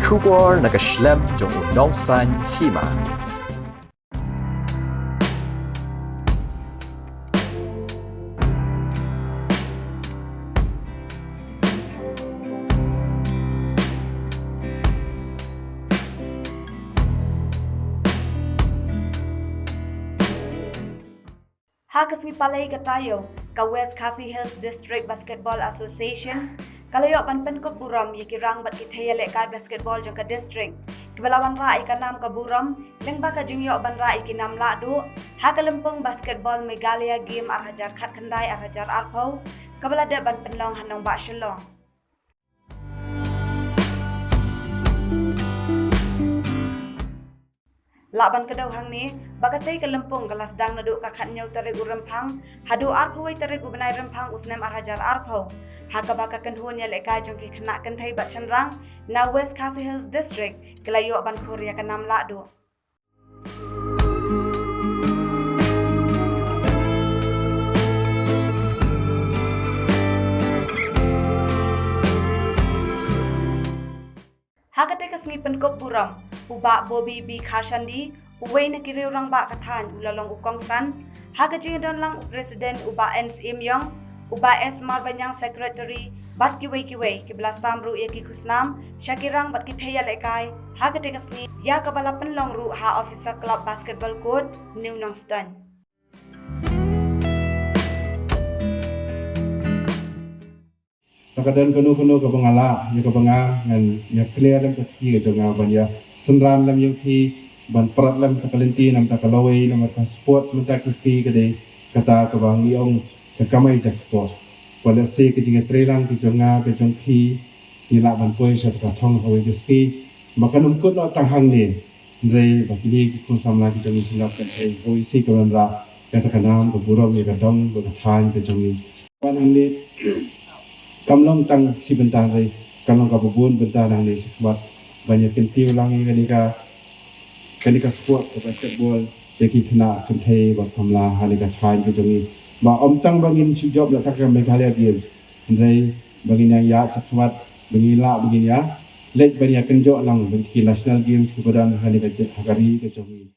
Kubor nakaslem jong unongsan Hima. Hakas ni palay katayo ka West Khasi Hills District Basketball Association kalayo pan Pynkup Burom yakirang bat kit Ïalehkai basketball jang ka district kibalawan ra ikanam ka Burom lengba ka jingyo ban ra ikinam ladu hakalempong basketball megalia game arhajar khat khandai arhajar arpau kabalada ban penlong hanong ba shalong. Laban kedaw hang ni, bagatay kalempong galasdang nadu kakatnyaw tarigu rempang, hadu arpaway tarigu benay rempang usnem arhajar arpaw. Hakabaka kenhun Ïalehkai jong kikenakan Thei bat cenrang na West Khasi Hills District kelayo ban Korea kanam ladu. Hakate kasngi Pynkup Burom, uba Bobi bi Khashandi, uway na kiriurang ba kathan ulalong ukongsan, hakajing don lang Presiden uba NCM Yong, uba S Marbanyang Secretary, bat kiway kibla samru yaki kusnam, syakirang bat Thei Ïalehkai, hakate kasngi ya kabala penlong ru ha Officer Club Basketball Code, New Nongston. Kadang kuno kebangala, ya kebanga dan ya clear dalam kaki ke jonga banyak senran dalam yang ti ban perat dalam kapalinti nam tak kalawai nam tak sports mentak kesti kedai kata kebang iong kekamai jak sport. Pada se ketika trailang ke jonga ke jongki nilak ban poi sat katong hawai kesti maka numkut no tang hang ni ndai bakini kun samla ke jongi silap kan ai hoi si ke bandra kata kanam ke Burom ya kadong ke than ke jongi. Wan ni kamlong tang si bentar rai kamlong kabubun bentar nang ni sebab banyak kentiu langi kenika sport ke basketball deki kena kentai bersamla halika thain ke jongi ba om tang bangin si job la takam meghalaya game ndai bangin yang ya sakwat bangila bangin ya let banyak kenjo lang bagi national games kepada halika hakari ke jongi.